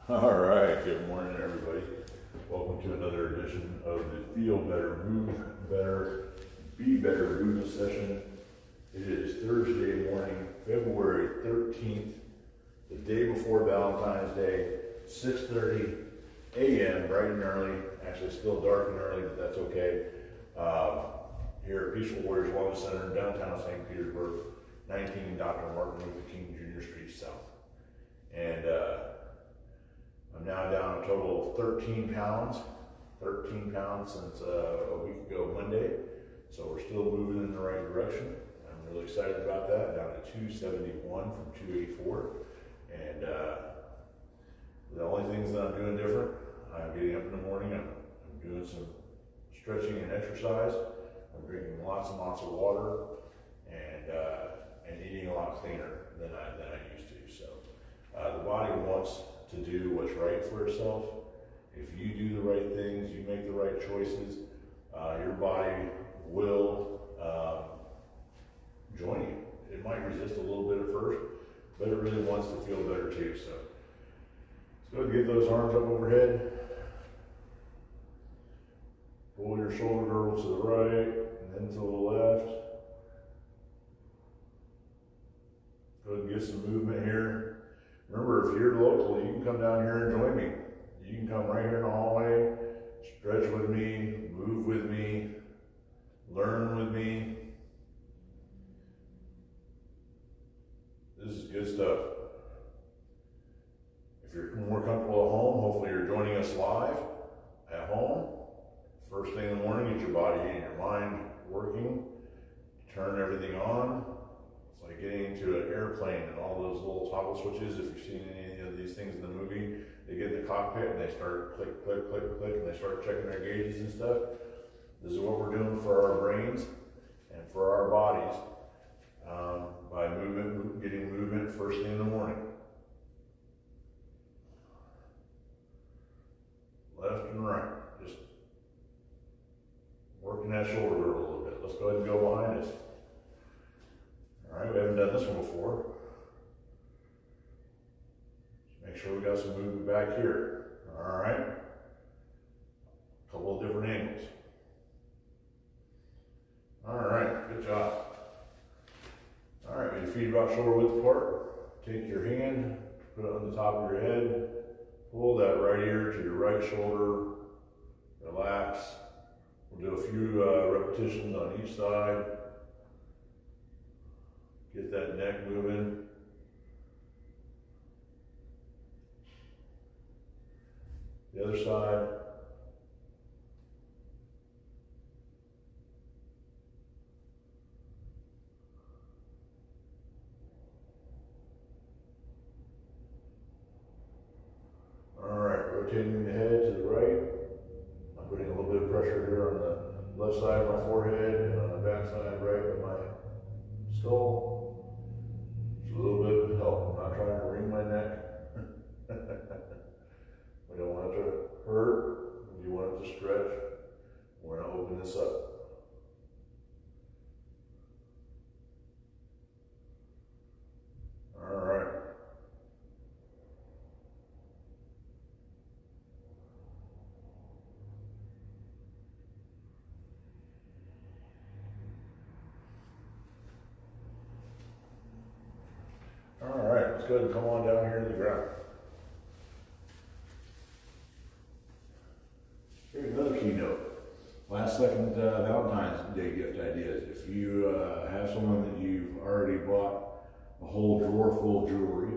All right, good morning, everybody. Welcome to another edition of the Feel Better, Move Better, Be Better movement session. It is Thursday morning, February 13th, the day before Valentine's Day, 6:30 a.m., bright and early. Actually, still dark and early, but that's okay. Here at Peaceful Warriors Wellness Center in downtown St. Petersburg, 19 Dr. Martin Luther King Jr. Street South. And I'm now down a total of 13 pounds since a week ago Monday. So we're still moving in the right direction. I'm really excited about that, down to 271 from 284. And the only things that I'm doing different, I'm getting up in the morning, I'm doing some stretching and exercise, I'm drinking lots and lots of water, and eating a lot cleaner than I used to. So the body wants to do what's right for itself. If you do the right things, you make the right choices, your body will join you. It might resist a little bit at first, but it really wants to feel better too. So let's go ahead and get those arms up overhead. Pull your shoulder girdle to the right and then to the left. Go ahead and get some movement here. Remember, if you're local, you can come down here and join me. You can come right here in the hallway, stretch with me, move with me, learn with me. This is good stuff. If you're more comfortable at home, hopefully you're joining us live at home. First thing in the morning, get your body and your mind working, turn everything on. It's like getting into an airplane and all those little toggle switches. If you've seen any of these things in the movie, they get in the cockpit and they start click, click, click, click, and they start checking their gauges and stuff. This is what we're doing for our brains and for our bodies by getting movement first thing in the morning. Left and right, just working that shoulder girdle a little bit. Let's go ahead and go behind us. All right, we haven't done this one before. Just make sure we got some movement back here. All right. A couple of different angles. All right, good job. All right, with your feet about shoulder width apart. Take your hand, put it on the top of your head. Pull that right ear to your right shoulder. Relax. We'll do a few repetitions on each side. Get that neck moving. The other side. All right, rotating the head to the right. I'm putting a little bit of pressure here on the left side of my forehead and on the back side right of my skull. Just a little bit of help. I'm not trying to wring my neck. We don't want it to hurt. We want it to stretch. We're going to open this up. All right. All right, let's go ahead and come on down here to the ground. Here's another keynote. Last second Valentine's Day gift ideas. If you have someone that you've already bought a whole drawer full of jewelry,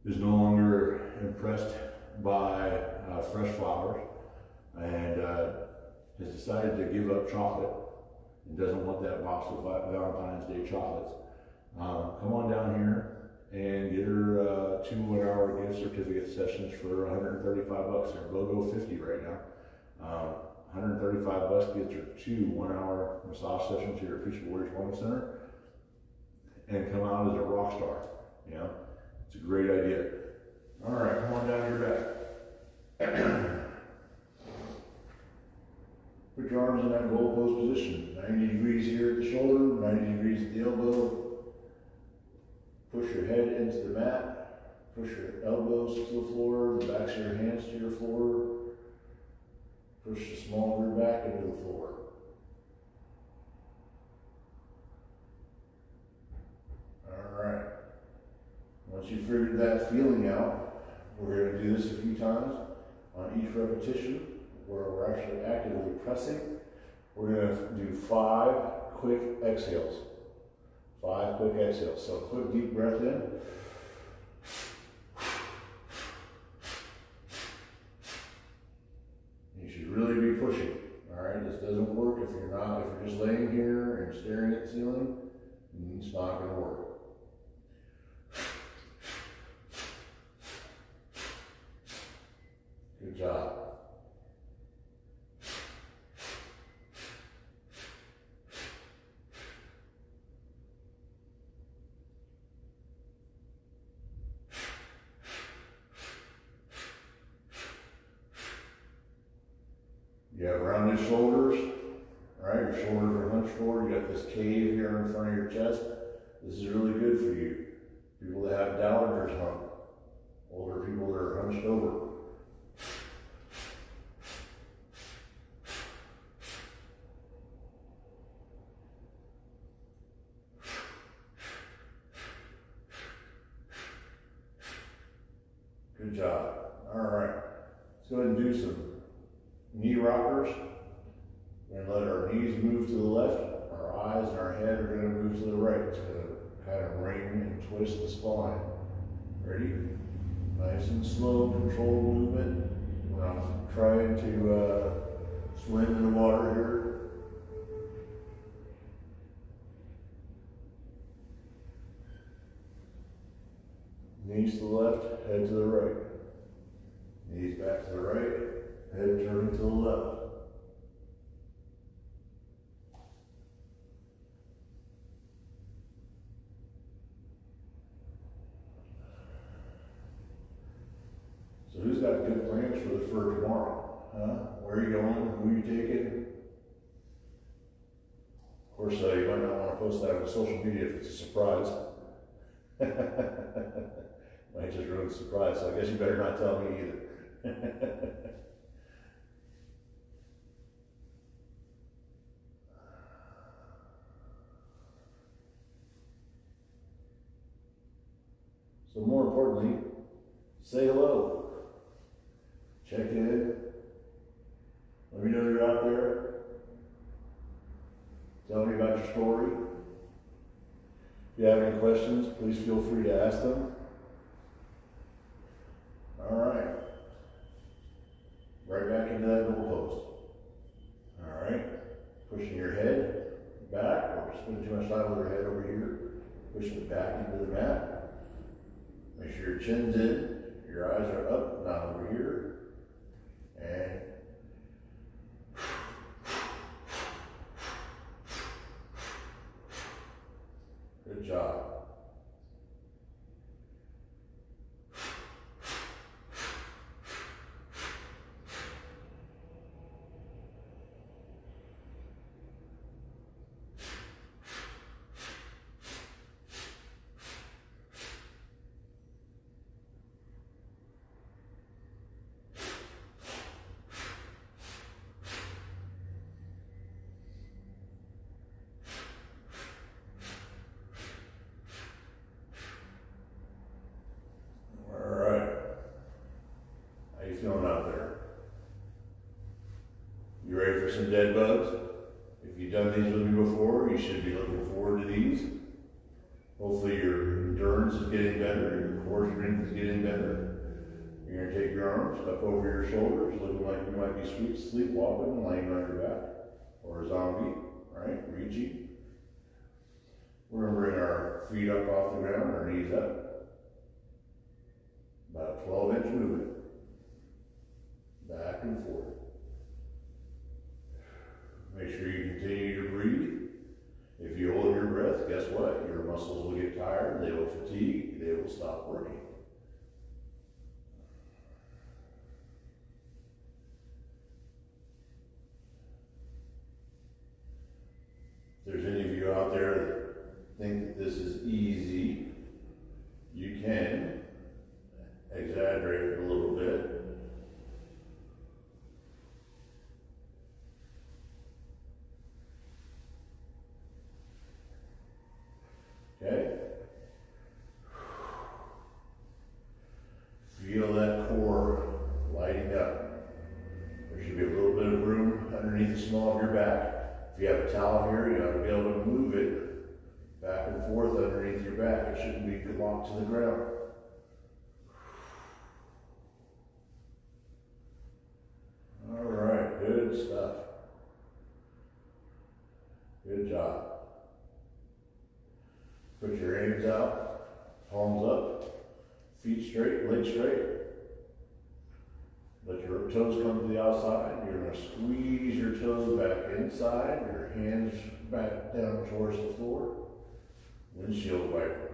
is no longer impressed by fresh flowers, and has decided to give up chocolate and doesn't want that box of Valentine's Day chocolates, come on down here and get her 2 1-hour gift certificate sessions for $135. They're BOGO 50 right now. $135 gets her 2 1-hour massage sessions here at Peaceful Warriors Wellness Center, and come out as a rock star. You know, it's a great idea. All right, come on down your back. Put your arms in that goal pose position. 90 degrees here at the shoulder, 90 degrees at the elbow. Push your head into the mat. Push your elbows to the floor, the backs of your hands to your floor. Push the small of your back into the floor. Alright. Once you've figured that feeling out, we're going to do this a few times on each repetition where we're actually actively pressing. We're going to do 5 quick exhales. 5 quick exhales. So quick deep breath in. You should really be pushing. Alright, this doesn't work if you're not, if you're just laying here and staring at the ceiling, it's not going to work. Good job. You have rounded shoulders, right? Your shoulders are hunched forward. You got this cave here in front of your chest. This is really good for you. People that have Dowager's hump, older people that are hunched over. Good job. All right. Let's go ahead and do some knee rockers. We're going to let our knees move to the left. Our eyes and our head are going to move to the right. It's going to kind of ring and twist the spine. Ready? Nice and slow, controlled movement. We're not trying to swim in the water here. Knees to the left, head to the right. Knees back to the right, head turning to the left. So who's got good plans for tomorrow? Where are you going? Who are you taking? Of course, you might not want to post that on social media if it's a surprise. Might just ruin the surprise, so I guess you better not tell me either. So more importantly, say hello. Check in. Let me know you're out there. Tell me about your story. If you have any questions, please feel free to ask them. All right. Right back into that goal post. All right. Pushing your head back, or spending too much time with your head over here. Pushing it back into the mat. Make sure your chin's in, your eyes are up, not over here. And good job. Feeling out there? You ready for some dead bugs? If you've done these with me before, you should be looking forward to these. Hopefully your endurance is getting better, your core strength is getting better. You're going to take your arms up over your shoulders, looking like you might be sleepwalking, laying on your back, or a zombie, right? Reaching. We're going to bring our feet up off the ground, our knees up. About a 12-inch movement. Back and forth. Make sure you continue to breathe. If you hold your breath, guess what? Your muscles will get tired, they will fatigue, they will stop working. If there's any of you out there that think that this is easy, you can it to the ground. All right, good stuff. Good job. Put your hands out, palms up, feet straight, legs straight. Let your toes come to the outside. You're going to squeeze your toes back inside, your hands back down towards the floor. Windshield wipers.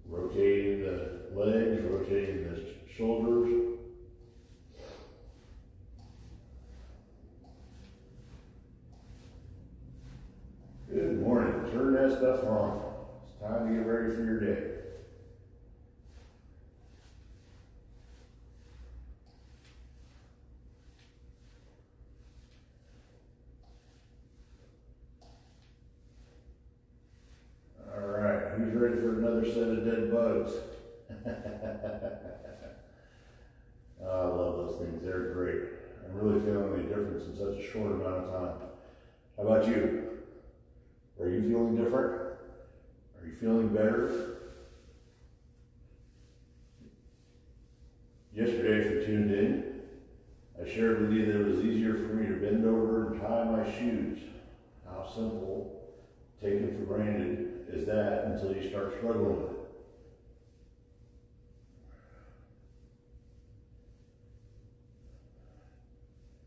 Rotating the legs, rotating the shoulders. Good morning. Turn that stuff on. It's time to get ready for your day. All right, who's ready for another set of dead bugs? Oh, I love those things. They're great. I'm really feeling a difference in such a short amount of time. How about you? Are you feeling different? Are you feeling better? Yesterday, if you tuned in, I shared with you that it was easier for me to bend over and tie my shoes. How simple, taken for granted, is that until you start struggling with it.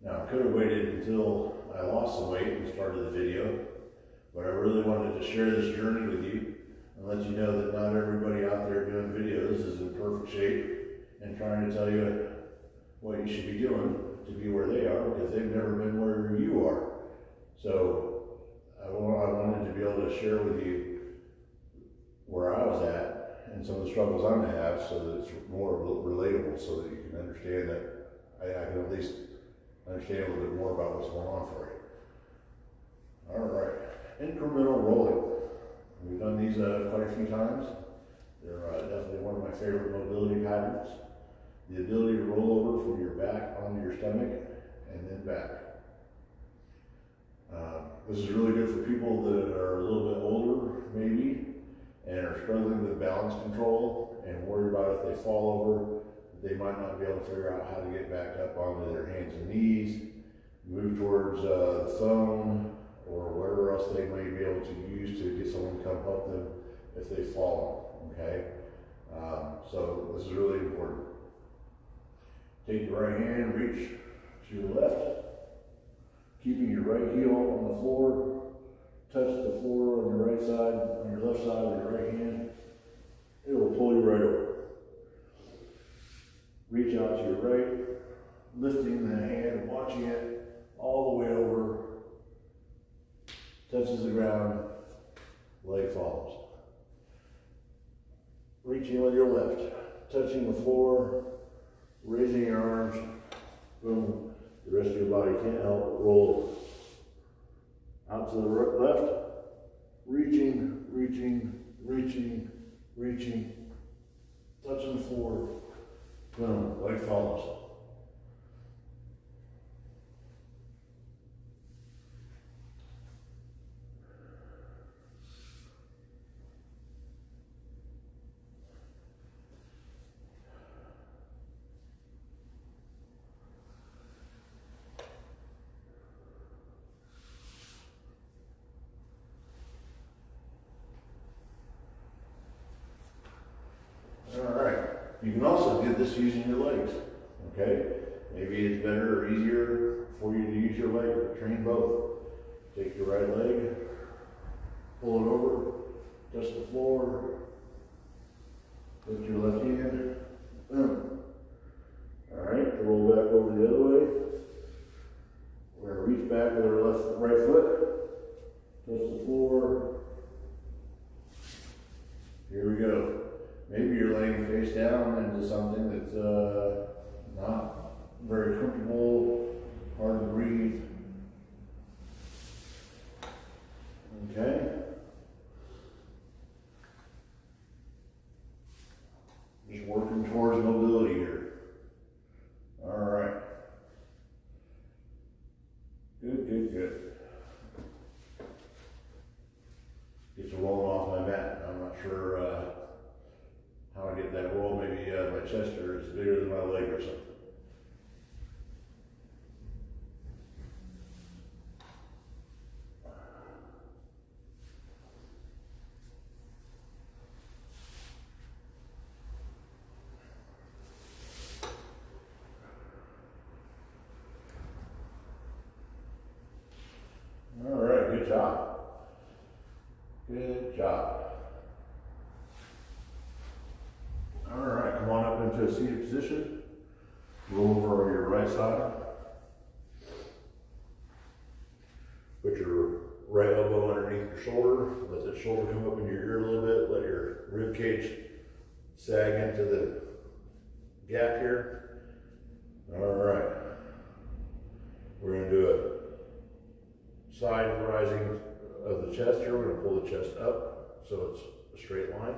Now, I could have waited until I lost some weight and started the video, but I really wanted to share this journey with you and let you know that not everybody out there doing videos is in perfect shape and trying to tell you what you should be doing to be where they are, because they've never been where you are. So I wanted to be able to share with you where I was at and some of the struggles I'm going to have, so that it's more relatable, so that you can understand that I can at least understand a little bit more about what's going on for you. All right. Incremental rolling. We've done these quite a few times. They're definitely one of my favorite mobility patterns. The ability to roll over from your back onto your stomach and then back. This is really good for people that are a little bit older, maybe, and are struggling with balance control and worried about if they fall over, they might not be able to figure out how to get back up onto their hands and knees, move towards the phone, or whatever else they may be able to use to get someone to come help them if they fall, okay? So this is really important. Take your right hand, reach to your left, keeping your right heel on the floor, touch the floor on your right side, on your left side with your right hand. It will pull you right over. Reach out to your right, lifting the hand, watching it all the way over, touches the ground, leg follows. Reaching with your left, touching the floor, raising your arms, boom. The rest of your body can't help but roll out to the left, reaching, reaching, reaching, reaching, touching the floor, boom, leg follows. You can also do this using your legs, okay? Maybe it's better or easier for you to use your leg, or train both. Take your right leg, pull it over, touch the floor, lift your left hand, boom. All right, roll back over the other way. We're gonna reach back with our right foot, touch the floor. Here we go. Maybe you're laying face down into something that's not very comfortable, hard to breathe. Okay? Just working towards mobility here. All right. sure how I get that roll. Maybe my chest here is bigger than my leg or something. All right, good job. Good job. All right, come on up into a seated position. Roll over on your right side. Put your right elbow underneath your shoulder. Let that shoulder come up into your ear a little bit. Let your rib cage sag into the gap here. All right. We're going to do a side rising of the chest here. We're going to pull the chest up so it's a straight line.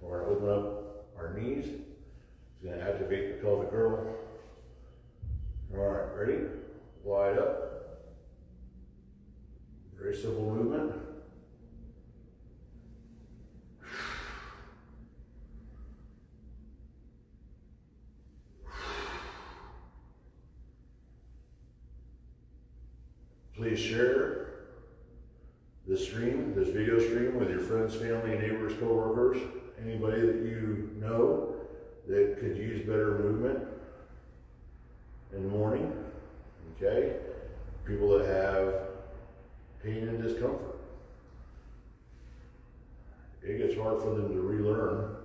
We're going to open up our knees. It's going to activate the pelvic girdle. All right, ready? Glide up. Very simple movement. Please share this stream, this video stream, with your friends, family, neighbors, co-workers, anybody that you know that could use better movement in the morning, okay? People that have pain and discomfort. It gets hard for them to relearn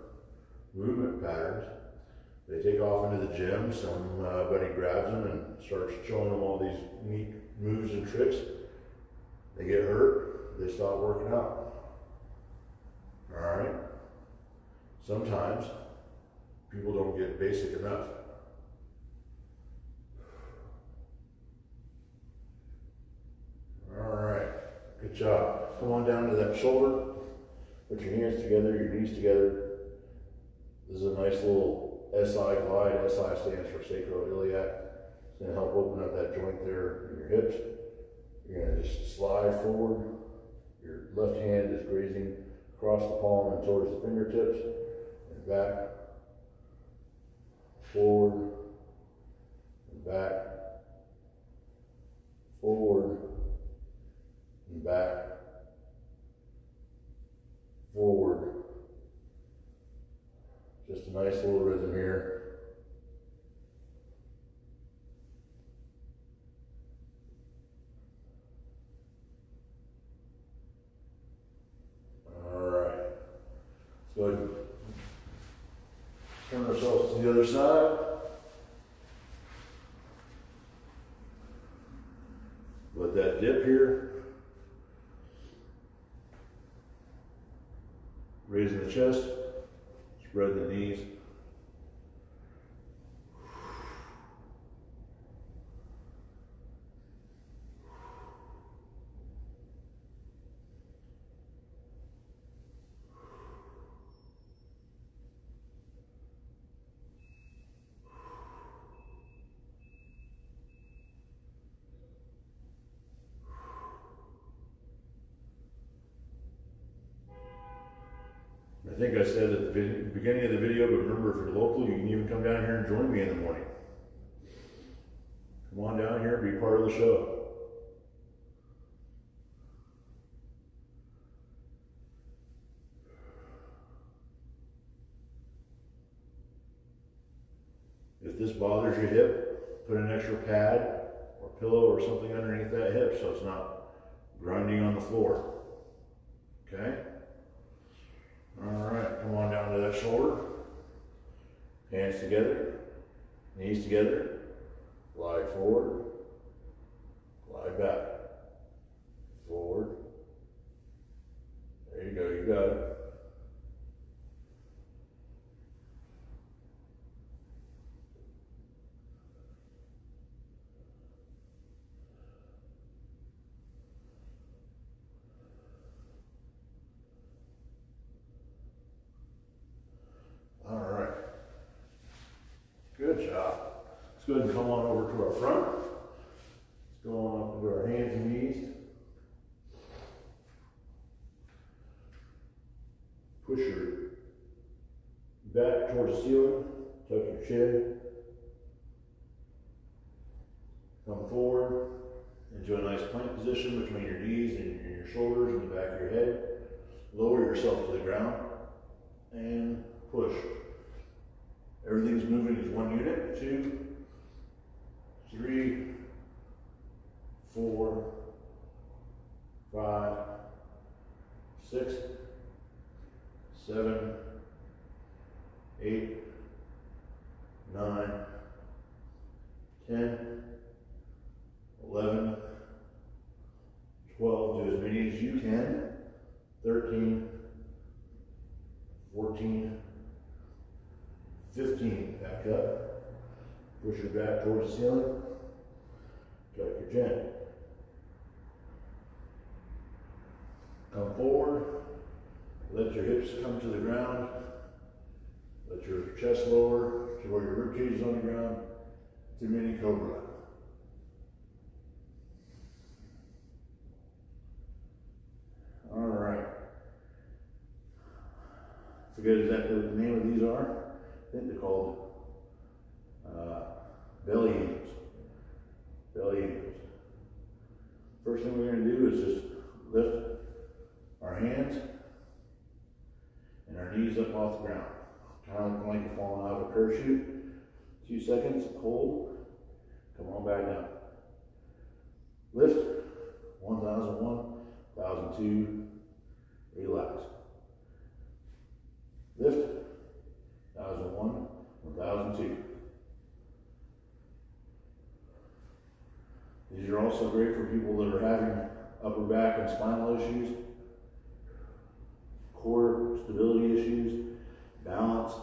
movement patterns. They take off into the gym, somebody grabs them and starts showing them all these neat moves and tricks. They get hurt, they stop working out. All right? Sometimes people don't get basic enough. All right, good job. Come on down to that shoulder. Put your hands together, your knees together. This is a nice little SI glide. SI stands for sacroiliac. It's going to help open up that joint there in your hips. You're going to just slide forward. Your left hand is grazing across the palm and towards the fingertips. And back, forward, and back, forward, and back, forward. Just a nice little rhythm here. All right. Let's go ahead and turn ourselves to the other side. Let that dip here. Raising the chest. Spread the knees. I think I said at the beginning of the video, but remember, if you're local, you can even come down here and join me in the morning. Come on down here and be part of the show. If this bothers your hip, put an extra pad or pillow or something underneath that hip so it's not grinding on the floor. Okay? All right, come on down to that shoulder. Hands together, knees together. Glide forward, glide back. Forward. There you go, you got it. All right. Good job. Let's go ahead and come on over to our front. Let's go on up to our hands and knees. Push your back towards the ceiling, tuck your chin, come forward into a nice plank position between your knees and your shoulders and the back of your head. Lower yourself to the ground and push. Everything's moving as one unit. 2, 3, 4, 5, 6, 7, 8, 9, 10, 11, 12, do as many as you can, 13, 14, 15, back up, push your back towards the ceiling, tuck your chin. Come forward, let your hips come to the ground, let your chest lower to where your rib cage is on the ground, to mini cobra. All right. Forget exactly what the name of these are. I think they're called belly angels. Belly angels. First thing we're going to do is just lift our hands and our knees up off the ground. Kind of like you're falling out of a parachute. 2 seconds, hold, come on back down. Lift, 1001, 1002, relax. Lift, 1001, 1002. These are also great for people that are having upper back and spinal issues, core stability issues, balance.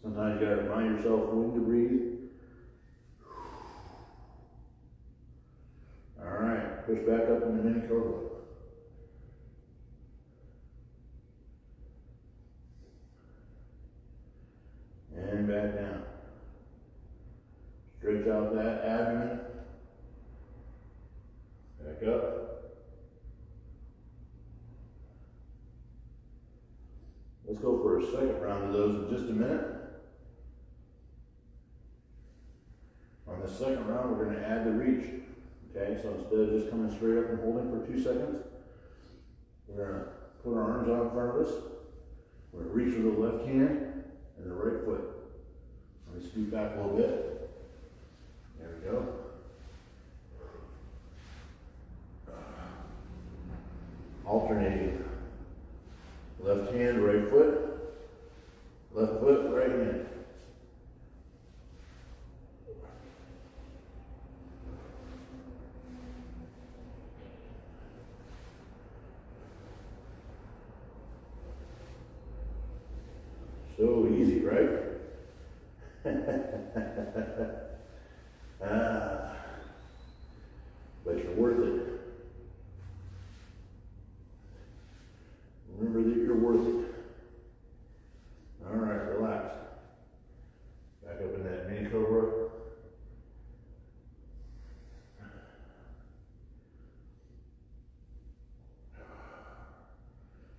Sometimes you gotta remind yourself when to breathe. All right, push back up in the mini cobra. And back down. Stretch out that abdomen. Back up. Let's go for a second round of those in just a minute. On the second round, we're going to add the reach. Okay, so instead of just coming straight up and holding for 2 seconds, we're going to put our arms out in front of us. We're going to reach with the left hand and the right foot. Let me scoot back a little bit. There we go. Alternating. Left hand, right foot. Left foot, right hand. So easy, right? But you're worth it. Remember that you're worth it. All right, relax. Back up in that mini cobra.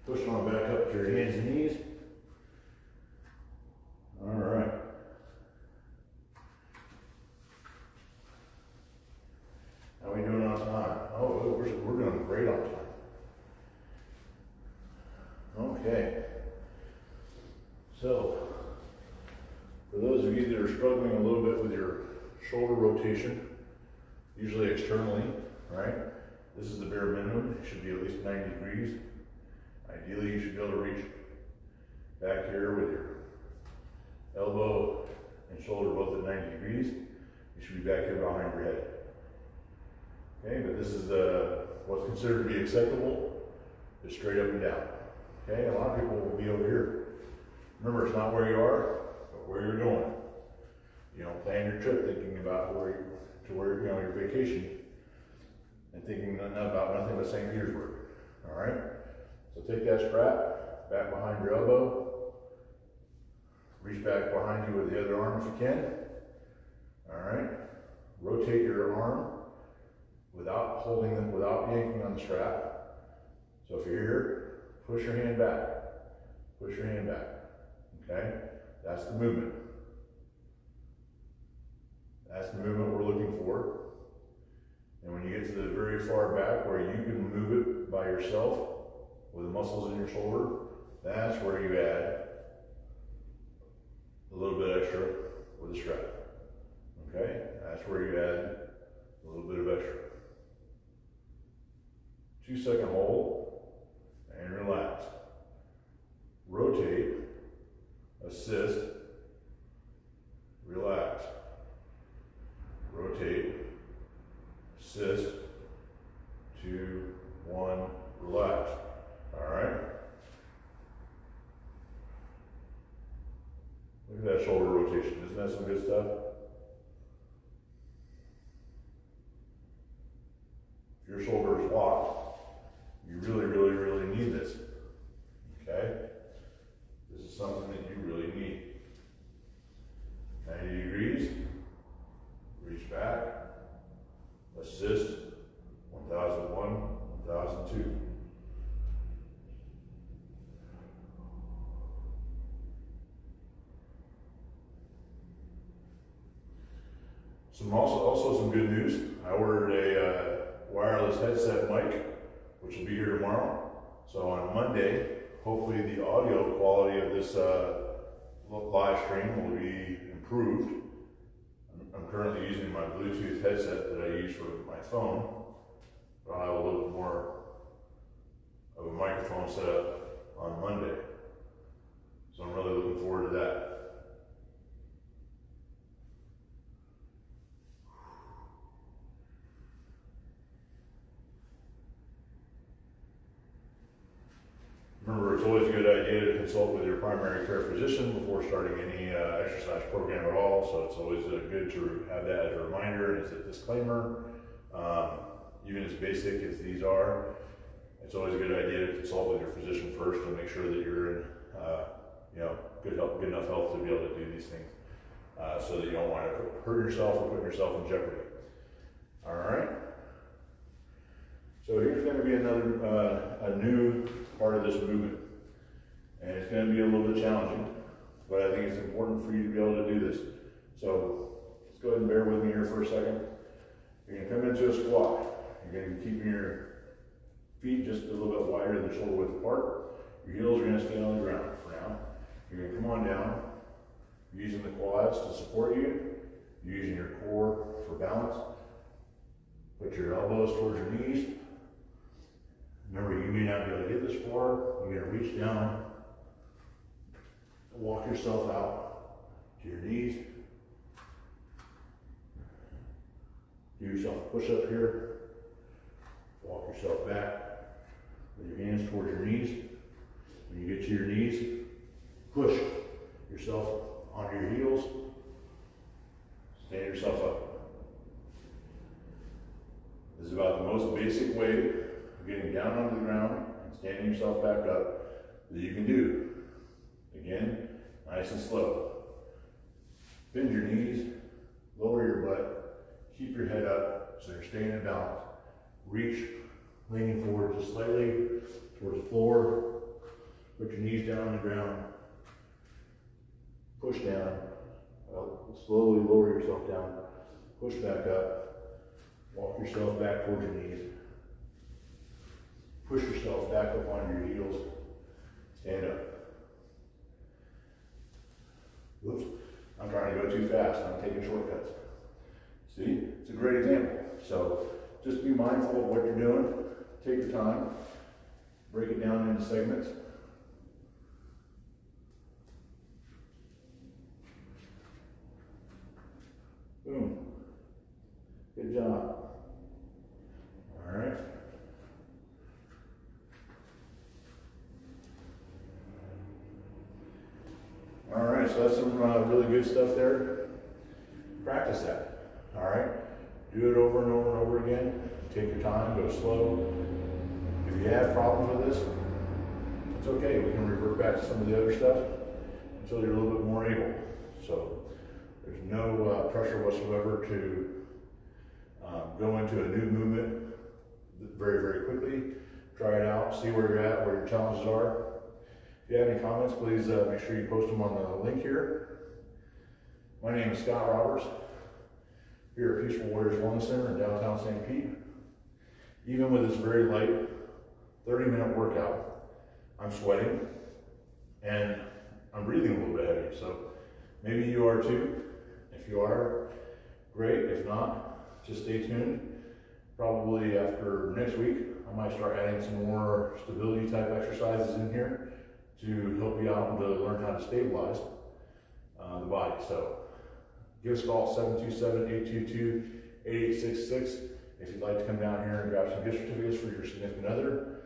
Push on back up to your hands and knees. All right. How are we doing on time? Oh, we're doing great on time. Okay. So, for those of you that are struggling a little bit with your shoulder rotation, usually externally, right? This is the bare minimum. It should be at least 90 degrees. Ideally, you should be able to reach back here with your elbow and shoulder both at 90 degrees. You should be back here behind your head. Okay, but this is what's considered to be acceptable, is straight up and down. Okay, a lot of people will be over here. Remember, it's not where you are, but where you're going. You know, plan your trip thinking about where to where, you know, your vacation and thinking about nothing but St. Petersburg. All right? So take that strap back behind your elbow. Reach back behind you with the other arm if you can. All right? Rotate your arm without holding them, without yanking on the strap. So if you're here, push your hand back. Push your hand back. Okay? That's the movement. That's the movement we're looking for. And when you get to the very far back where you can move it by yourself with the muscles in your shoulder, that's where you add a little bit extra with the strap. Okay? That's where you add a little bit of extra. 2-second hold and relax. Rotate, assist, relax. Rotate, assist, 2, 1, relax. All right? Look at that shoulder rotation. Isn't that some good stuff? If your shoulder is locked, you really, really, really need this. Okay? This is something that you really need. 90 degrees. Reach back. Assist. 1001, 1002. Also some good news. I ordered a wireless headset mic, which will be here tomorrow. So on Monday, hopefully the audio quality of this live stream will be improved. I'm currently using my Bluetooth headset that I use for my phone, but I'll have a little bit more of a microphone set up on Monday. So I'm really looking forward to that. Remember, it's always a good idea to consult with your primary care physician before starting any exercise program at all. So it's always good to have that as a reminder and as a disclaimer. Even as basic as these are, it's always a good idea to consult with your physician first to make sure that you're in good enough health to be able to do these things, so that you don't want to hurt yourself or put yourself in jeopardy. All right. So here's going to be another a new part of this movement, and it's going to be a little bit challenging, but I think it's important for you to be able to do this. So let's go ahead and bear with me here for a second. You're going to come into a squat. You're going to be keeping your feet just a little bit wider than shoulder width apart. Your heels are going to stay on the ground for now. You're going to come on down, using the quads to support you, using your core for balance. Put your elbows towards your knees. Remember, you may not be able to get this far. You're going to reach down, walk yourself out to your knees. Do yourself a push-up here. Walk yourself back with your hands towards your knees. When you get to your knees, push yourself onto your heels. Stand yourself up. This is about the most basic way of getting down onto the ground and standing yourself back up that you can do. Again, nice and slow. Bend your knees, lower your butt, keep your head up so you're staying in balance. Reach, leaning forward just slightly towards the floor. Put your knees down on the ground. Push down. Slowly lower yourself down. Push back up. Walk yourself back towards your knees. Push yourself back up onto your heels. Stand up. Oops, I'm trying to go too fast. I'm taking shortcuts. See, it's a great example. So just be mindful of what you're doing. Take your time. Break it down into segments. Boom. Good job. All right. All right, so that's some really good stuff there. Practice that. All right. Do it over and over and over again. Take your time, go slow. If you have problems with this, it's okay. We can revert back to some of the other stuff until you're a little bit more able. So there's no pressure whatsoever to go into a new movement very, very quickly. Try it out, see where you're at, where your challenges are. If you have any comments, please make sure you post them on the link here. My name is Scott Roberts, here at Peaceful Warriors Wellness Center in downtown St. Pete. Even with this very light 30-minute workout, I'm sweating and I'm breathing a little bit heavy. So maybe you are too. If you are, great. If not, just stay tuned. Probably after next week, I might start adding some more stability type exercises in here to help you out and to learn how to stabilize the body. So give us a call, 727-822-8866 if you'd like to come down here and grab some gift certificates for your significant other.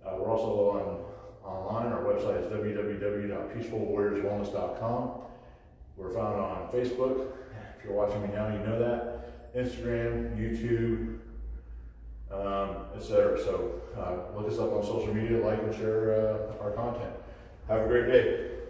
We're also online. Our website is www.peacefulwarriorswellness.com. We're found on Facebook. If you're watching me now, you know that. Instagram, YouTube, etc. So look us up on social media, like and share our content. Have a great day.